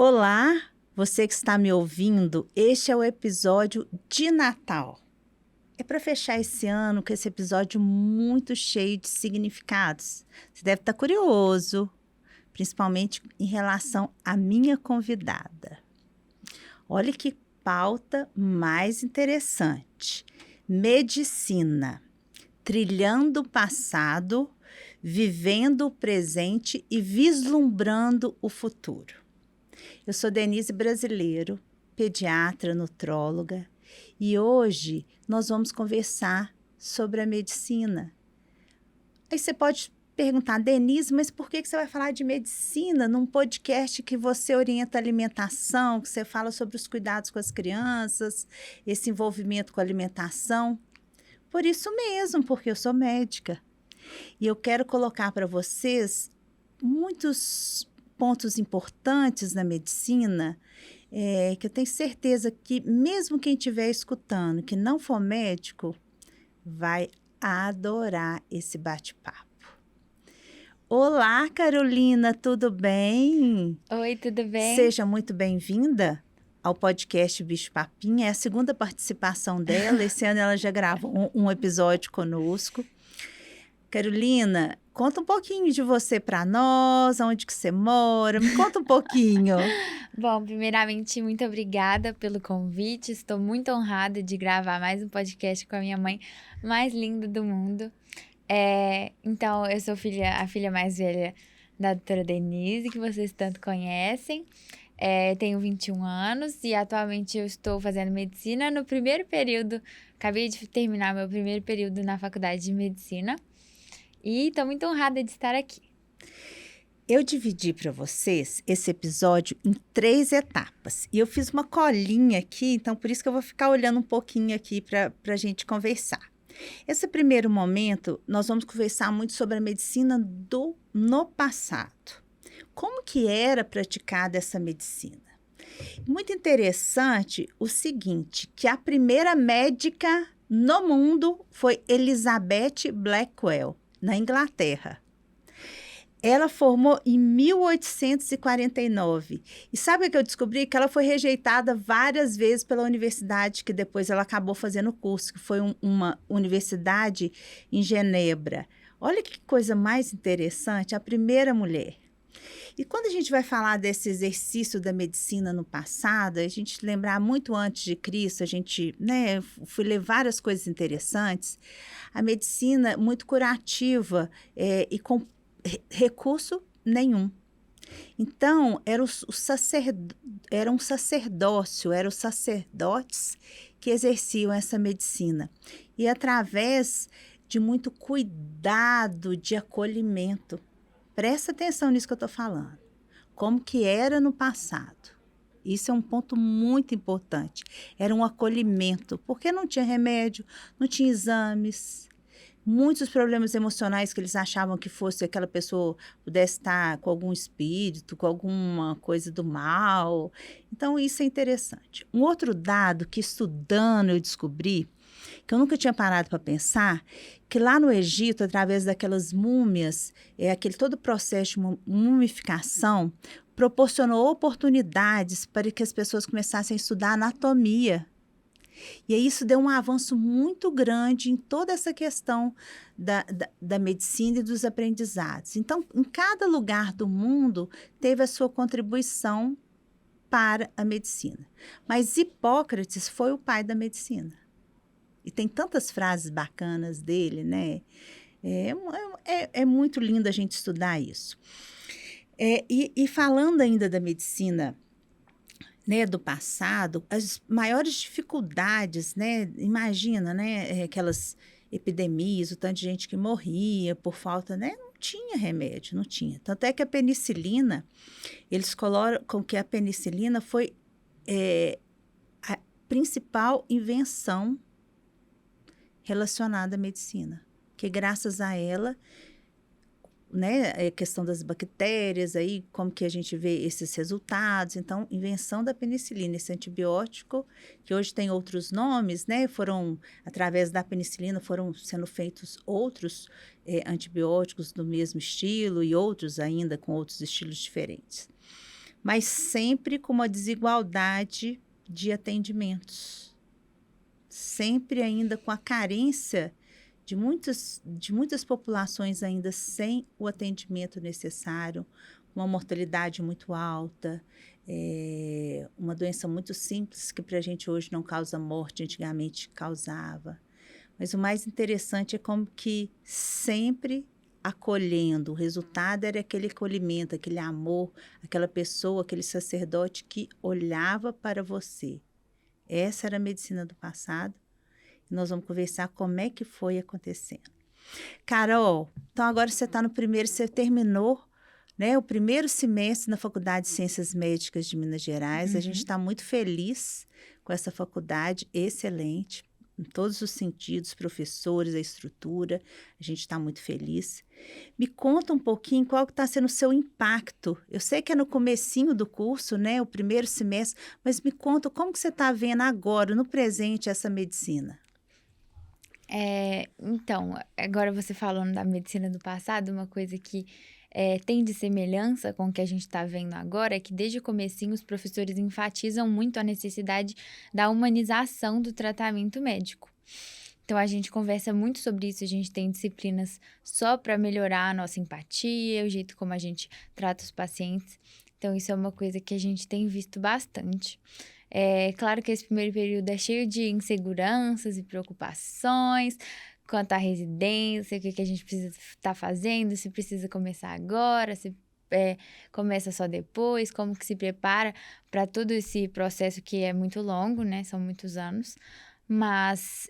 Olá, você que está me ouvindo, este é o episódio de Natal. É para fechar esse ano com esse episódio muito cheio de significados. Você deve estar curioso, principalmente em relação à minha convidada. Olha que pauta mais interessante. Medicina, trilhando o passado, vivendo o presente e vislumbrando o futuro. Eu sou Denise Brasileiro, pediatra, nutróloga, e hoje nós vamos conversar sobre a medicina. Aí você pode perguntar, Denise, mas por que você vai falar de medicina num podcast que você orienta a alimentação, que você fala sobre os cuidados com as crianças, esse envolvimento com a alimentação? Por isso mesmo, porque eu sou médica. E eu quero colocar para vocês muitos pontos importantes na medicina, que eu tenho certeza que mesmo quem estiver escutando, que não for médico, vai adorar esse bate-papo. Olá, Carolina, tudo bem? Oi, tudo bem? Seja muito bem-vinda ao podcast Bicho Papinha. É a segunda participação dela. Esse ano ela já gravou um episódio conosco. Carolina, conta um pouquinho de você para nós, onde que você mora, me conta um pouquinho. Bom, primeiramente, muito obrigada pelo convite. Estou muito honrada de gravar mais um podcast com a minha mãe mais linda do mundo. Então, eu sou a filha mais velha da doutora Denise, que vocês tanto conhecem. Tenho 21 anos e atualmente eu estou fazendo medicina no primeiro período. Acabei de terminar meu primeiro período na faculdade de medicina. E estou muito honrada de estar aqui. Eu dividi para vocês esse episódio em 3 etapas. E eu fiz uma colinha aqui, então por isso que eu vou ficar olhando um pouquinho aqui para a gente conversar. Esse primeiro momento, nós vamos conversar muito sobre a medicina no passado. Como que era praticada essa medicina? Muito interessante o seguinte, que a primeira médica no mundo foi Elizabeth Blackwell, na Inglaterra. Ela formou em 1849. E sabe o que eu descobri? Que ela foi rejeitada várias vezes pela universidade, que depois ela acabou fazendo o curso, que foi uma universidade em Genebra. Olha que coisa mais interessante, a primeira mulher. E quando a gente vai falar desse exercício da medicina no passado, a gente lembrar muito antes de Cristo, a gente, fui ler várias coisas interessantes. A medicina muito curativa e com recurso nenhum. Então, era um sacerdócio, eram os sacerdotes que exerciam essa medicina. E através de muito cuidado, de acolhimento. Presta atenção nisso que eu estou falando. Como que era no passado. Isso é um ponto muito importante. Era um acolhimento, porque não tinha remédio, não tinha exames. Muitos problemas emocionais que eles achavam que fosse aquela pessoa pudesse estar com algum espírito, com alguma coisa do mal. Então, isso é interessante. Um outro dado que estudando eu descobri, que eu nunca tinha parado para pensar, que lá no Egito, através daquelas múmias, aquele todo o processo de mumificação, proporcionou oportunidades para que as pessoas começassem a estudar anatomia. E aí isso deu um avanço muito grande em toda essa questão da medicina e dos aprendizados. Então, em cada lugar do mundo, teve a sua contribuição para a medicina. Mas Hipócrates foi o pai da medicina. E tem tantas frases bacanas dele, né? É muito lindo a gente estudar isso. E falando ainda da medicina, né, do passado, as maiores dificuldades, né? Imagina, né? Aquelas epidemias, o tanto de gente que morria por falta, né? Não tinha remédio, não tinha. Tanto é que a penicilina, eles colocam que a penicilina foi a principal invenção relacionada à medicina, que graças a ela, né, a questão das bactérias, aí como que a gente vê esses resultados. Então, invenção da penicilina, esse antibiótico, que hoje tem outros nomes, né, através da penicilina, foram sendo feitos outros antibióticos do mesmo estilo e outros ainda com outros estilos diferentes. mas sempre com uma desigualdade de atendimentos. Sempre ainda com a carência de muitas populações ainda sem o atendimento necessário, uma mortalidade muito alta, uma doença muito simples que para a gente hoje não causa morte, antigamente causava. Mas o mais interessante é como que sempre acolhendo, o resultado era aquele acolhimento, aquele amor, aquela pessoa, aquele sacerdote que olhava para você. Essa era a medicina do passado. Nós vamos conversar como é que foi acontecendo. Carol, então agora você está no primeiro, você terminou, né, o primeiro semestre na Faculdade de Ciências Médicas de Minas Gerais. A gente está muito feliz com essa faculdade, excelente, em todos os sentidos, professores, a estrutura, a gente está muito feliz. Me conta um pouquinho qual que está sendo o seu impacto. Eu sei que é no comecinho do curso, né, o primeiro semestre, mas me conta como que você está vendo agora, no presente, essa medicina. Então, agora você falando da medicina do passado, uma coisa que tem de semelhança com o que a gente está vendo agora é que desde o comecinho os professores enfatizam muito a necessidade da humanização do tratamento médico. Então, a gente conversa muito sobre isso, a gente tem disciplinas só para melhorar a nossa empatia, o jeito como a gente trata os pacientes. Então, isso é uma coisa que a gente tem visto bastante. É claro que esse primeiro período é cheio de inseguranças e preocupações quanto à residência, o que a gente precisa estar fazendo, se precisa começar agora, se começa só depois, como que se prepara para todo esse processo que é muito longo, né? São muitos anos. Mas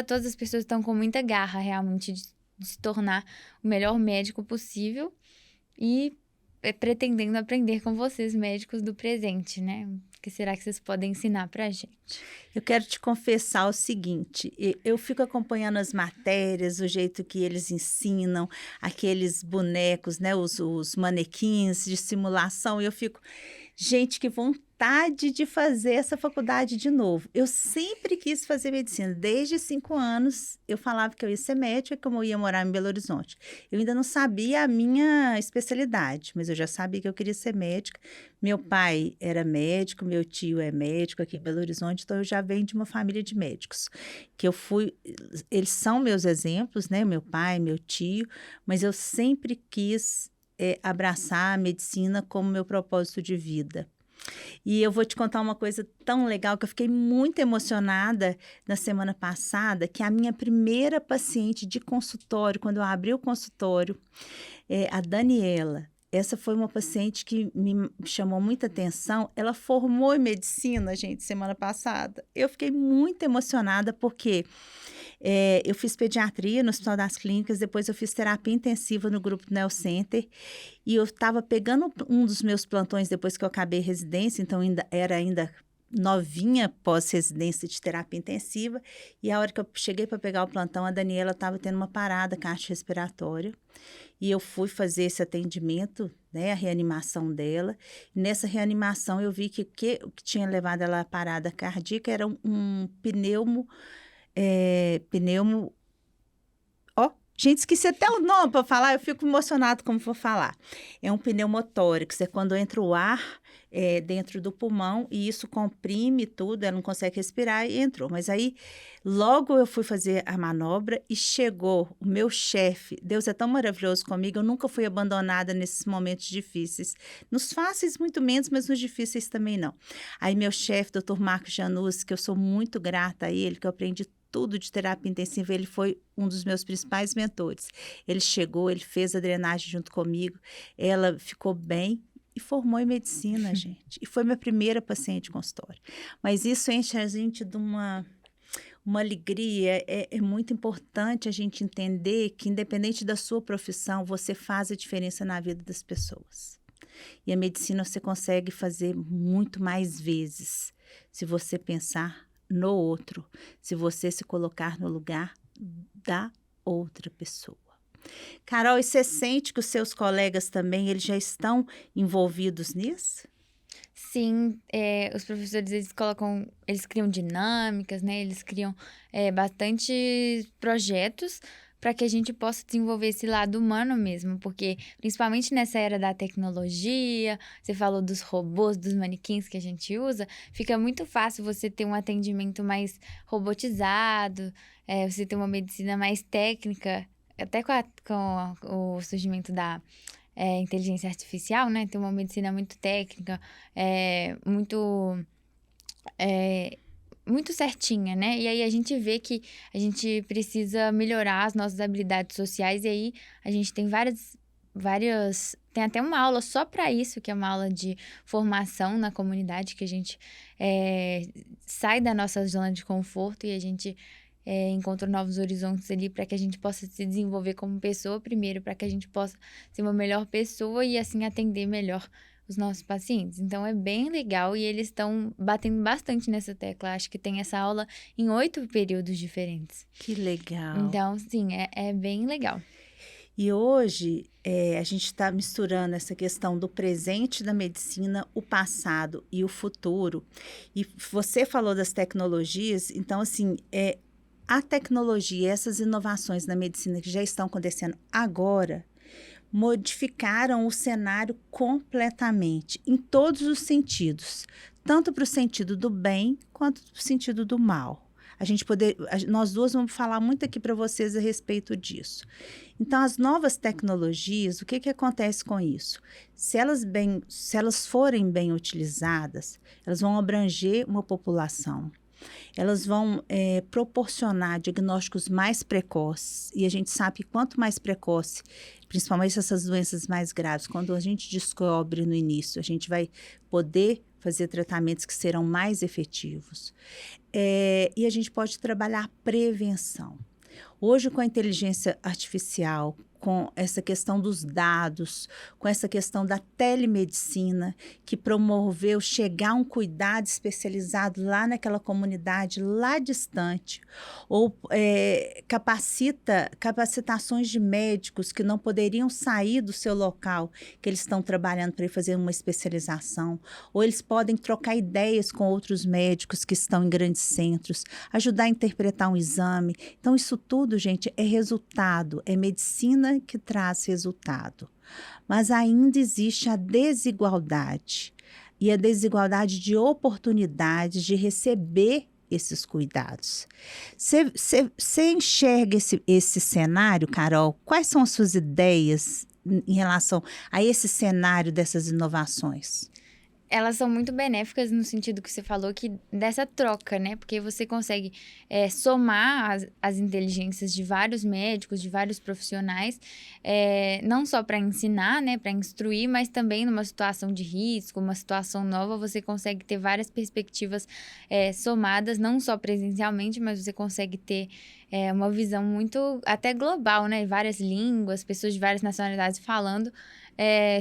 todas as pessoas estão com muita garra realmente de se tornar o melhor médico possível e pretendendo aprender com vocês, médicos do presente, né? O que será que vocês podem ensinar pra gente? Eu quero te confessar o seguinte, eu fico acompanhando as matérias, o jeito que eles ensinam, aqueles bonecos, né, os manequins de simulação, e eu fico, gente, que vontade de fazer essa faculdade de novo. Eu sempre quis fazer medicina, desde 5 anos eu falava que eu ia ser médica, que eu ia morar em Belo Horizonte. Eu ainda não sabia a minha especialidade, mas eu já sabia que eu queria ser médica. Meu pai era médico, meu tio é médico aqui em Belo Horizonte, então eu já venho de uma família de médicos. Eles são meus exemplos, né? Meu pai, meu tio, mas eu sempre quis abraçar a medicina como meu propósito de vida. E eu vou te contar uma coisa tão legal que eu fiquei muito emocionada na semana passada, que a minha primeira paciente de consultório, quando eu abri o consultório, a Daniela. Essa foi uma paciente que me chamou muita atenção. Ela formou em medicina, gente, semana passada. Eu fiquei muito emocionada porque eu fiz pediatria no Hospital das Clínicas, depois eu fiz terapia intensiva no grupo Neo Center e eu estava pegando um dos meus plantões depois que eu acabei a residência, então era ainda novinha pós-residência de terapia intensiva, e a hora que eu cheguei para pegar o plantão, a Daniela estava tendo uma parada cardiorrespiratória, e eu fui fazer esse atendimento, né, a reanimação dela. E nessa reanimação eu vi que o que tinha levado ela à parada cardíaca era um pneumo. Gente, esqueci até o nome para falar, eu fico emocionado como vou falar. É um pneumotórax, é quando entra o ar dentro do pulmão e isso comprime tudo, ela não consegue respirar e entrou. Mas aí, logo eu fui fazer a manobra e chegou o meu chefe. Deus é tão maravilhoso comigo, eu nunca fui abandonada nesses momentos difíceis. Nos fáceis, muito menos, mas nos difíceis também não. Aí meu chefe, Dr. Marcos Janus, que eu sou muito grata a ele, que eu aprendi tudo de terapia intensiva, ele foi um dos meus principais mentores. Ele chegou, ele fez a drenagem junto comigo, ela ficou bem e formou em medicina, gente. E foi minha primeira paciente de consultório. Mas isso enche a gente de uma alegria. É muito importante a gente entender que, independente da sua profissão, você faz a diferença na vida das pessoas. E a medicina você consegue fazer muito mais vezes, se você pensar no outro, se você se colocar no lugar da outra pessoa. Carol, e você sente que os seus colegas também, eles já estão envolvidos nisso? Sim, os professores, eles criam dinâmicas, né? Eles criam bastante projetos para que a gente possa desenvolver esse lado humano mesmo, porque principalmente nessa era da tecnologia, você falou dos robôs, dos manequins que a gente usa, fica muito fácil você ter um atendimento mais robotizado, você ter uma medicina mais técnica, até com o surgimento da inteligência artificial, né? Ter uma medicina muito técnica, muito certinha, né? E aí a gente vê que a gente precisa melhorar as nossas habilidades sociais, e aí a gente tem várias. Tem até uma aula só para isso, que é uma aula de formação na comunidade, que a gente sai da nossa zona de conforto e a gente encontra novos horizontes ali para que a gente possa se desenvolver como pessoa primeiro, para que a gente possa ser uma melhor pessoa e assim atender melhor os nossos pacientes. Então, é bem legal e eles estão batendo bastante nessa tecla. Acho que tem essa aula em 8 períodos diferentes. Que legal. Então, sim, é bem legal. E hoje, a gente está misturando essa questão do presente da medicina, o passado e o futuro. E você falou das tecnologias, então, assim, a tecnologia, essas inovações na medicina que já estão acontecendo agora, modificaram o cenário completamente, em todos os sentidos, tanto para o sentido do bem quanto para o sentido do mal. Nós duas vamos falar muito aqui para vocês a respeito disso. Então, as novas tecnologias, o que acontece com isso? Se elas forem bem utilizadas, elas vão abranger uma população. Elas vão proporcionar diagnósticos mais precoces, e a gente sabe que quanto mais precoce, principalmente essas doenças mais graves, quando a gente descobre no início, a gente vai poder fazer tratamentos que serão mais efetivos. E a gente pode trabalhar prevenção. Hoje, com a inteligência artificial, com essa questão dos dados, com essa questão da telemedicina, que promoveu chegar um cuidado especializado lá naquela comunidade, lá distante, ou capacitações de médicos que não poderiam sair do seu local, que eles estão trabalhando para ir fazer uma especialização, ou eles podem trocar ideias com outros médicos que estão em grandes centros, ajudar a interpretar um exame. Então, isso tudo, gente, é resultado, é medicina que traz resultado. Mas ainda existe a desigualdade, e a desigualdade de oportunidades de receber esses cuidados. Você enxerga esse cenário, Carol? Quais são as suas ideias em relação a esse cenário dessas inovações? Elas são muito benéficas no sentido que você falou, que dessa troca, né? Porque você consegue somar as inteligências de vários médicos, de vários profissionais, não só para ensinar, né? Para instruir, mas também numa situação de risco, uma situação nova, você consegue ter várias perspectivas somadas, não só presencialmente, mas você consegue ter uma visão muito até global, né? Várias línguas, pessoas de várias nacionalidades falando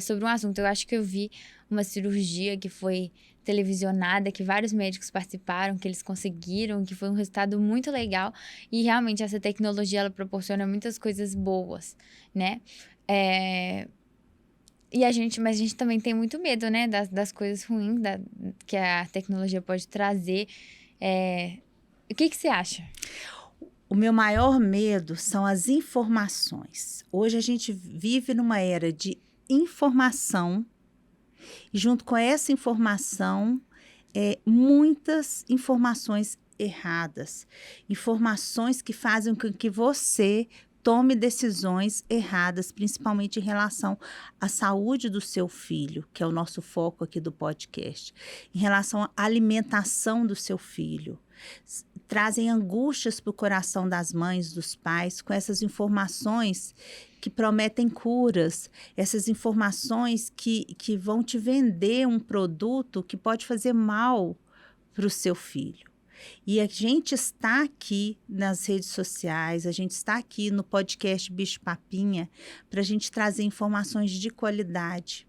sobre um assunto. Eu acho que eu vi uma cirurgia que foi televisionada, que vários médicos participaram, que eles conseguiram, que foi um resultado muito legal. E realmente essa tecnologia, ela proporciona muitas coisas boas, né? Mas a gente também tem muito medo, né? Das coisas ruins que a tecnologia pode trazer. O que você acha? O meu maior medo são as informações. Hoje a gente vive numa era de informação, e junto com essa informação, muitas informações erradas. Informações que fazem com que você tome decisões erradas, principalmente em relação à saúde do seu filho, que é o nosso foco aqui do podcast, em relação à alimentação do seu filho. Trazem angústias para o coração das mães, dos pais, com essas informações que prometem curas, essas informações que vão te vender um produto que pode fazer mal para o seu filho. E a gente está aqui nas redes sociais, a gente está aqui no podcast Bicho Papinha para a gente trazer informações de qualidade.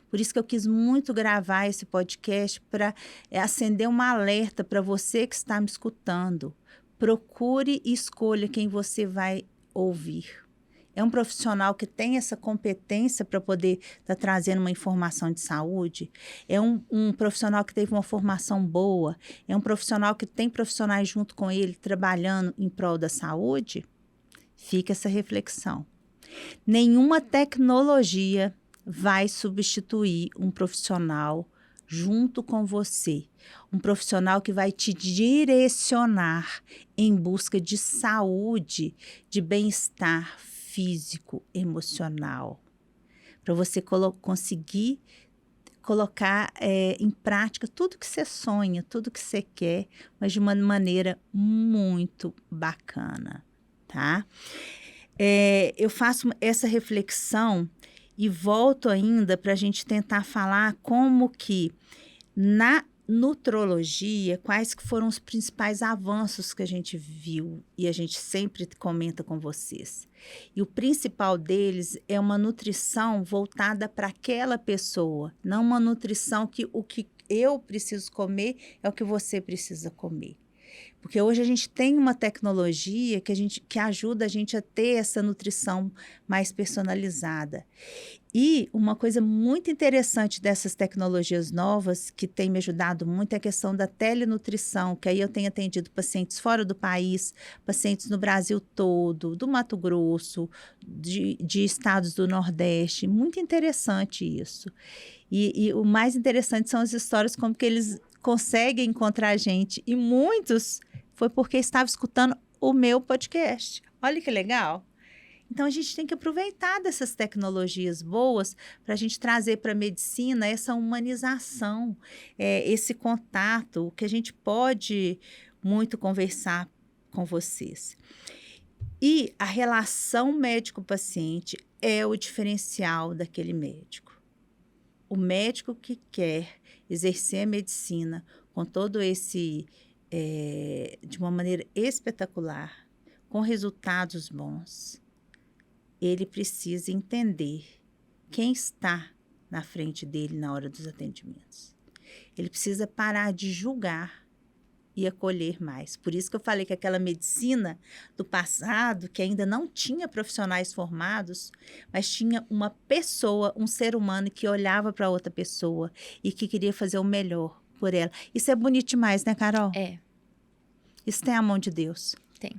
Por isso que eu quis muito gravar esse podcast para acender um alerta para você que está me escutando. Procure e escolha quem você vai ouvir. É um profissional que tem essa competência para poder estar trazendo uma informação de saúde? É um profissional que teve uma formação boa? É um profissional que tem profissionais junto com ele trabalhando em prol da saúde? Fica essa reflexão. Nenhuma tecnologia vai substituir um profissional junto com você. Um profissional que vai te direcionar em busca de saúde, de bem-estar físico, emocional. Para você conseguir colocar em prática tudo que você sonha, tudo que você quer, mas de uma maneira muito bacana, tá? Eu faço essa reflexão e volto ainda para a gente tentar falar como que na nutrologia, quais que foram os principais avanços que a gente viu e a gente sempre comenta com vocês. E o principal deles é uma nutrição voltada para aquela pessoa, não uma nutrição que o que eu preciso comer é o que você precisa comer. Porque hoje a gente tem uma tecnologia que ajuda a gente a ter essa nutrição mais personalizada. E uma coisa muito interessante dessas tecnologias novas, que tem me ajudado muito, é a questão da telenutrição, que aí eu tenho atendido pacientes fora do país, pacientes no Brasil todo, do Mato Grosso, de estados do Nordeste. Muito interessante isso. E o mais interessante são as histórias, como que eles conseguem encontrar a gente. E muitos foi porque estavam escutando o meu podcast. Olha que legal. Então, a gente tem que aproveitar dessas tecnologias boas para a gente trazer para a medicina essa humanização, esse contato, que a gente pode muito conversar com vocês. E a relação médico-paciente é o diferencial daquele médico. O médico que quer exercer a medicina com todo esse, de uma maneira espetacular, com resultados bons, ele precisa entender quem está na frente dele na hora dos atendimentos. Ele precisa parar de julgar e acolher mais. Por isso que eu falei que aquela medicina do passado, que ainda não tinha profissionais formados, mas tinha uma pessoa, um ser humano que olhava para outra pessoa e que queria fazer o melhor por ela. Isso é bonito demais, né, Carol? É. Isso tem a mão de Deus. Tem.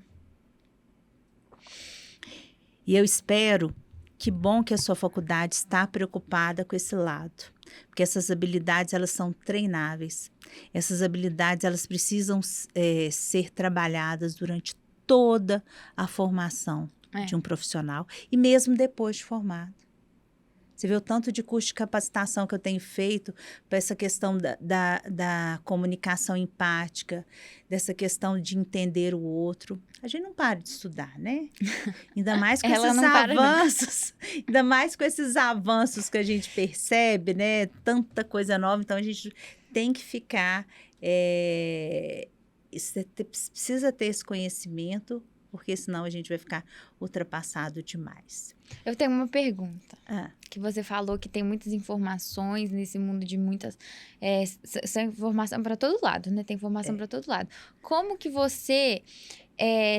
E eu espero, que bom que a sua faculdade está preocupada com esse lado, porque essas habilidades, elas são treináveis. Essas habilidades, elas precisam ser trabalhadas durante toda a formação de um profissional e mesmo depois de formado. Você vê o tanto de curso de capacitação que eu tenho feito para essa questão da comunicação empática, dessa questão de entender o outro. A gente não para de estudar, né? Ainda mais com esses avanços, ainda mais com esses avanços que a gente percebe, né? Tanta coisa nova, então a gente tem que ficar, precisa ter esse conhecimento, porque senão a gente vai ficar ultrapassado demais. Eu tenho uma pergunta. Que você falou que tem muitas informações nesse mundo de muitas... são informação para todo lado, né? Tem informação para todo lado. Como que você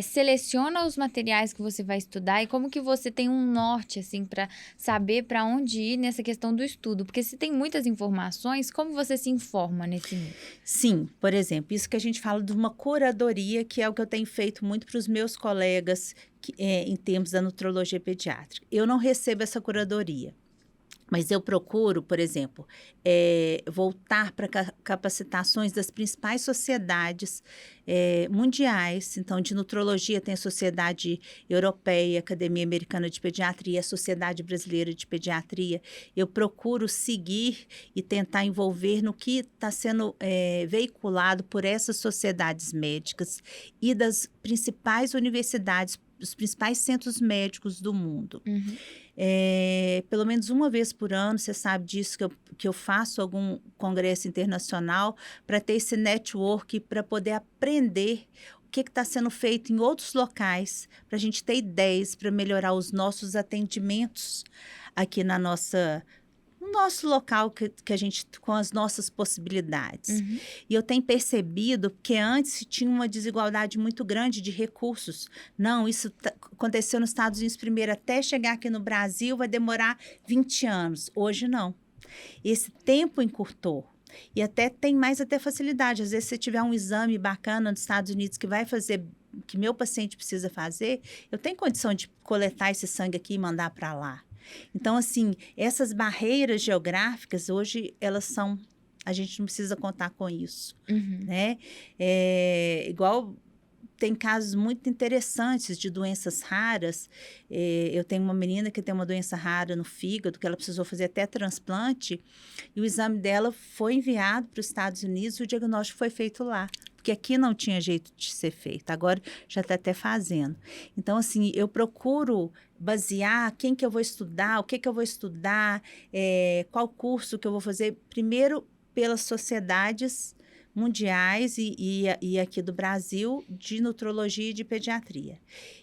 seleciona os materiais que você vai estudar e como que você tem um norte, assim, para saber para onde ir nessa questão do estudo? Porque se tem muitas informações, como você se informa nesse mundo? Sim, por exemplo, isso que a gente fala de uma curadoria, que é o que eu tenho feito muito para os meus colegas em termos da nutrologia pediátrica. Eu não recebo essa curadoria, mas eu procuro, por exemplo, voltar para capacitações das principais sociedades mundiais. Então, de nutrologia tem a Sociedade Europeia, Academia Americana de Pediatria, a Sociedade Brasileira de Pediatria. Eu procuro seguir e tentar envolver no que está sendo veiculado por essas sociedades médicas e das principais universidades, os principais centros médicos do mundo. Uhum. Pelo menos uma vez por ano, você sabe disso, que eu faço algum congresso internacional para ter esse network, para poder aprender o que está sendo feito em outros locais, para a gente ter ideias para melhorar os nossos atendimentos aqui no nosso local, que a gente, com as nossas possibilidades. Uhum. E eu tenho percebido que antes tinha uma desigualdade muito grande de recursos. Não, isso aconteceu nos Estados Unidos primeiro, até chegar aqui no Brasil vai demorar 20 anos. Hoje não. Esse tempo encurtou. E até tem mais facilidade. Às vezes, se tiver um exame bacana nos Estados Unidos que vai fazer que meu paciente precisa fazer, eu tenho condição de coletar esse sangue aqui e mandar para lá. Então, assim, essas barreiras geográficas, hoje, elas são... A gente não precisa contar com isso, né? Igual... Tem casos muito interessantes de doenças raras. Eu tenho uma menina que tem uma doença rara no fígado, que ela precisou fazer até transplante, e o exame dela foi enviado para os Estados Unidos e o diagnóstico foi feito lá, porque aqui não tinha jeito de ser feito, agora já está até fazendo. Então, assim, eu procuro basear quem que eu vou estudar, o que eu vou estudar, qual curso que eu vou fazer, primeiro pelas sociedades mundiais e aqui do Brasil, de nutrologia e de pediatria.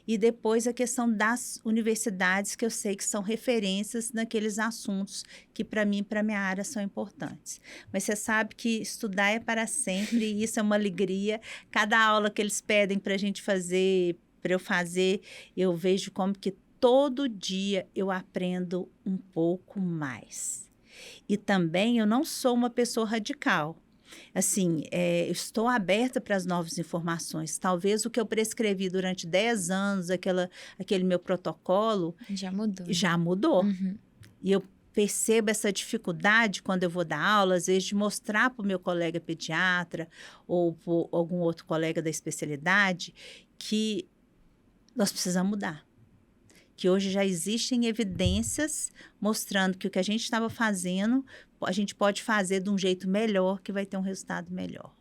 E depois a questão das universidades, que eu sei que são referências naqueles assuntos que para mim, para minha área, são importantes. Mas você sabe que estudar é para sempre, e isso é uma alegria. Cada aula que eles pedem para a gente fazer, para eu fazer, eu vejo como que todo dia eu aprendo um pouco mais. E também eu não sou uma pessoa radical. Assim, eu estou aberta para as novas informações. Talvez o que eu prescrevi durante 10 anos, aquele meu protocolo... Já mudou. Já mudou. E eu percebo essa dificuldade quando eu vou dar aula, às vezes, de mostrar para o meu colega pediatra ou para algum outro colega da especialidade que nós precisamos mudar. Que hoje já existem evidências mostrando que o que a gente estava fazendo, a gente pode fazer de um jeito melhor, que vai ter um resultado melhor.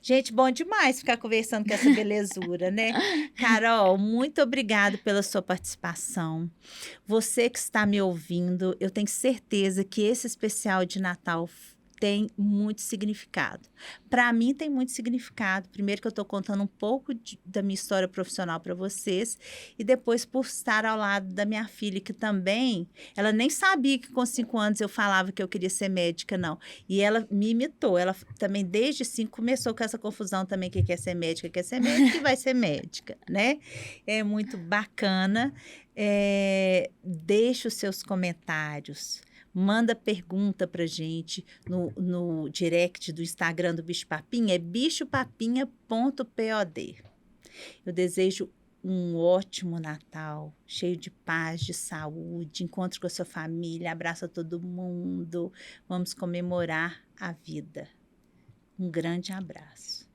Gente, bom demais ficar conversando com essa belezura, né? Carol, muito obrigada pela sua participação. Você que está me ouvindo, eu tenho certeza que esse especial de Natal tem muito significado. Para mim, tem muito significado. Primeiro que eu estou contando um pouco da minha história profissional para vocês, e depois por estar ao lado da minha filha, que também, ela nem sabia que com 5 anos eu falava que eu queria ser médica, não. E ela me imitou. Ela também, desde 5, começou com essa confusão também, que quer ser médica, que vai ser médica, né? É muito bacana. Deixe os seus comentários. Manda pergunta pra gente no direct do Instagram do Bicho Papinha, é bichopapinha.pod. Eu desejo um ótimo Natal, cheio de paz, de saúde, encontro com a sua família, abraça todo mundo, vamos comemorar a vida. Um grande abraço.